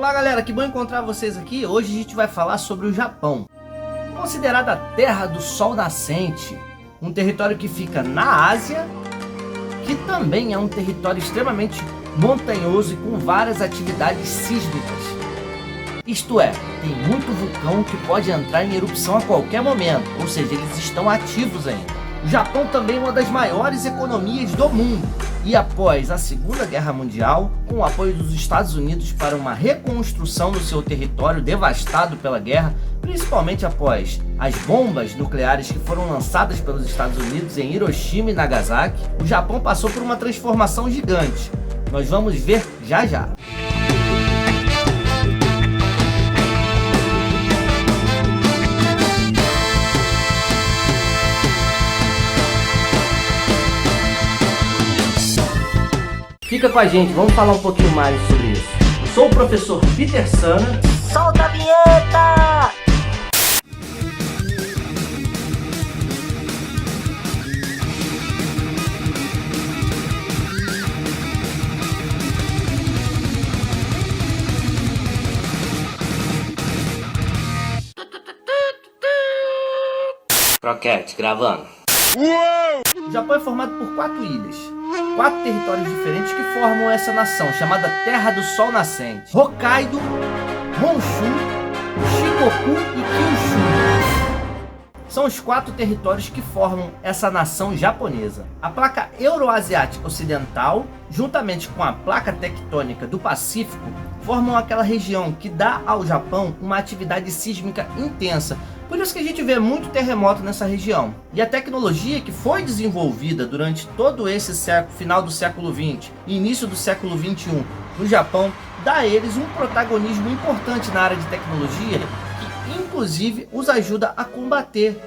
Olá galera, que bom encontrar vocês aqui. Hoje a gente vai falar sobre o Japão. Considerada a terra do sol nascente, um território que fica na Ásia, que também é um território extremamente montanhoso e com várias atividades sísmicas. Isto é, tem muito vulcão que pode entrar em erupção a qualquer momento, ou seja, eles estão ativos ainda. O Japão também é uma das maiores economias do mundo e após a Segunda Guerra Mundial, com o apoio dos Estados Unidos para uma reconstrução do seu território devastado pela guerra, principalmente após as bombas nucleares que foram lançadas pelos Estados Unidos em Hiroshima e Nagasaki, o Japão passou por uma transformação gigante. Nós vamos ver já já. Fica com a gente, vamos falar um pouquinho mais sobre isso. Sou o professor Peter Sana. Solta a vinheta! Croquete, gravando. O Japão é formado por 4 ilhas. 4 territórios diferentes que formam essa nação, chamada Terra do Sol Nascente: Hokkaido, Honshu, Shikoku e Kyushu. São os 4 territórios que formam essa nação japonesa. A placa Euroasiática Ocidental, juntamente com a placa tectônica do Pacífico, formam aquela região que dá ao Japão uma atividade sísmica intensa. Por isso que a gente vê muito terremoto nessa região. E a tecnologia que foi desenvolvida durante todo esse século, final do século XX e início do século XXI no Japão, dá a eles um protagonismo importante na área de tecnologia, que inclusive os ajuda a combater,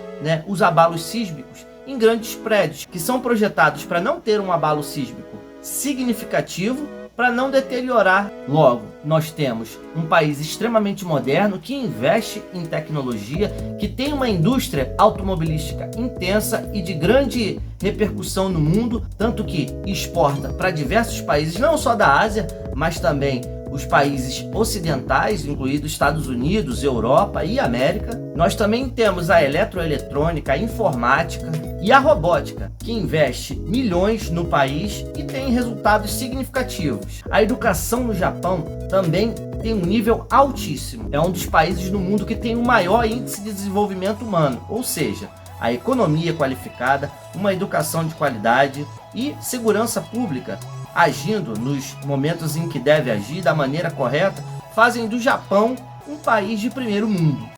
os abalos sísmicos em grandes prédios, que são projetados para não ter um abalo sísmico significativo, para não deteriorar. Logo, nós temos um país extremamente moderno que investe em tecnologia, que tem uma indústria automobilística intensa e de grande repercussão no mundo, tanto que exporta para diversos países, não só da Ásia, mas também os países ocidentais, incluídos Estados Unidos, Europa e América. Nós também temos a eletroeletrônica, a informática e a robótica, que investe milhões no país e tem resultados significativos. A educação no Japão também tem um nível altíssimo. É um dos países no mundo que tem o maior índice de desenvolvimento humano, ou seja, a economia qualificada, uma educação de qualidade e segurança pública, agindo nos momentos em que deve agir da maneira correta, fazem do Japão um país de primeiro mundo.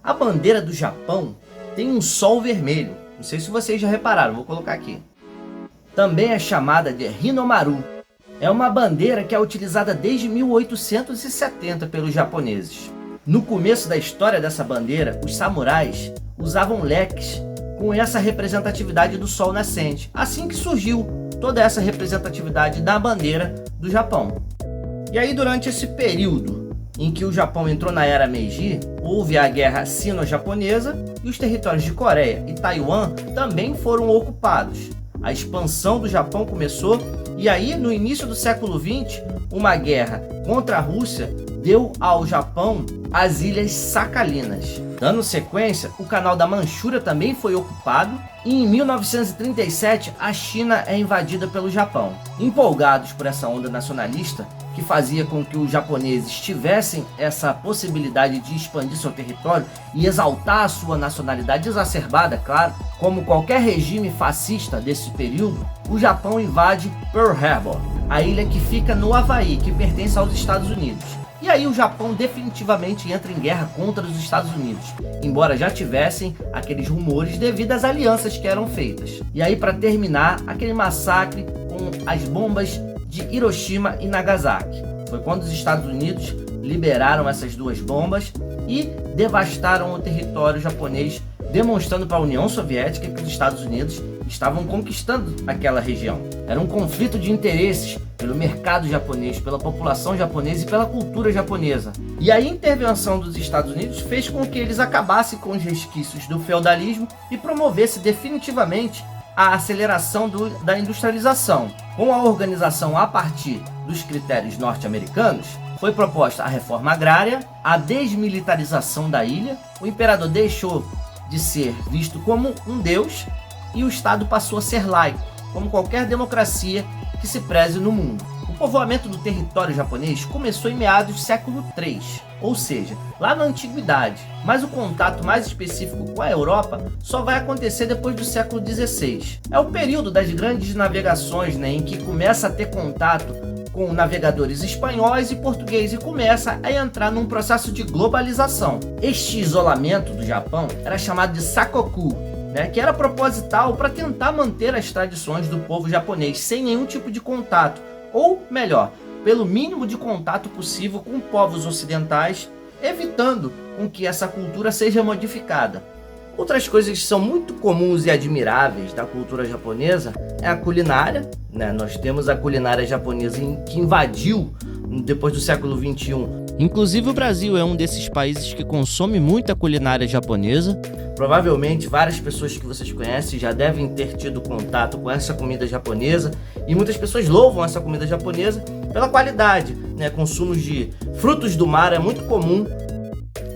A bandeira do Japão tem um sol vermelho. Não sei se vocês já repararam, vou colocar aqui. Também é chamada de Hinomaru. É uma bandeira que é utilizada desde 1870 pelos japoneses. No começo da história dessa bandeira, os samurais usavam leques com essa representatividade do sol nascente. Assim que surgiu toda essa representatividade da bandeira do Japão. E aí, durante esse período em que o Japão entrou na era Meiji, houve a guerra sino-japonesa e os territórios de Coreia e Taiwan também foram ocupados. A expansão do Japão começou e aí, no início do século XX, uma guerra contra a Rússia deu ao Japão as Ilhas Sakhalinas. Dando sequência, o canal da Manchúria também foi ocupado e em 1937 a China é invadida pelo Japão. Empolgados por essa onda nacionalista, que fazia com que os japoneses tivessem essa possibilidade de expandir seu território e exaltar a sua nacionalidade exacerbada, claro, como qualquer regime fascista desse período, o Japão invade Pearl Harbor, a ilha que fica no Havaí, que pertence aos Estados Unidos. E aí o Japão definitivamente entra em guerra contra os Estados Unidos, embora já tivessem aqueles rumores devido às alianças que eram feitas. E aí, para terminar, aquele massacre com as bombas de Hiroshima e Nagasaki. Foi quando os Estados Unidos liberaram essas 2 bombas e devastaram o território japonês, demonstrando para a União Soviética e para os Estados Unidos estavam conquistando aquela região. Era um conflito de interesses pelo mercado japonês, pela população japonesa e pela cultura japonesa. E a intervenção dos Estados Unidos fez com que eles acabassem com os resquícios do feudalismo e promovesse definitivamente a aceleração da industrialização. Com a organização a partir dos critérios norte-americanos, foi proposta a reforma agrária, a desmilitarização da ilha, o imperador deixou de ser visto como um deus e o Estado passou a ser laico, como qualquer democracia que se preze no mundo. O povoamento do território japonês começou em meados do século III, ou seja, lá na antiguidade, mas o contato mais específico com a Europa só vai acontecer depois do século XVI. É o período das grandes navegações, em que começa a ter contato com navegadores espanhóis e portugueses e começa a entrar num processo de globalização. Este isolamento do Japão era chamado de sakoku, que era proposital para tentar manter as tradições do povo japonês sem nenhum tipo de contato, ou melhor, pelo mínimo de contato possível com povos ocidentais, evitando com que essa cultura seja modificada. Outras coisas que são muito comuns e admiráveis da cultura japonesa é a culinária. Nós temos a culinária japonesa que invadiu depois do século XXI. Inclusive o Brasil é um desses países que consome muita culinária japonesa. Provavelmente várias pessoas que vocês conhecem já devem ter tido contato com essa comida japonesa e muitas pessoas louvam essa comida japonesa pela qualidade. Consumos de frutos do mar é muito comum.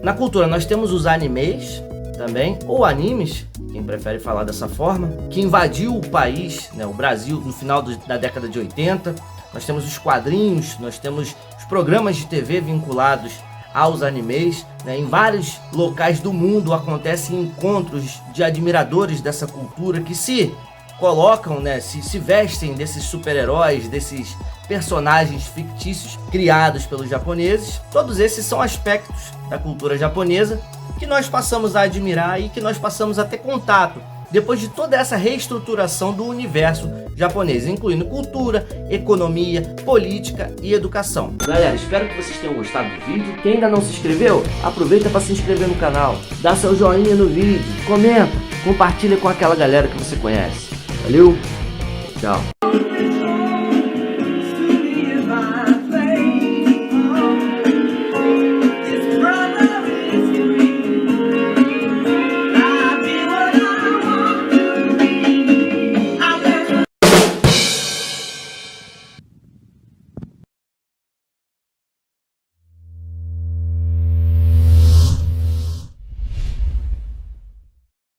Na cultura nós temos os animes também, ou animes, quem prefere falar dessa forma, que invadiu o país, o Brasil, no final da década de 80. Nós temos os quadrinhos, nós temos os programas de TV vinculados aos animes. Em vários locais do mundo acontecem encontros de admiradores dessa cultura que se colocam, se vestem desses super-heróis, desses personagens fictícios criados pelos japoneses. Todos esses são aspectos da cultura japonesa que nós passamos a admirar e que nós passamos a ter contato depois de toda essa reestruturação do universo japonês, incluindo cultura, economia, política e educação. Galera, espero que vocês tenham gostado do vídeo. Quem ainda não se inscreveu, aproveita para se inscrever no canal, dá seu joinha no vídeo, comenta, compartilha com aquela galera que você conhece. Valeu, tchau!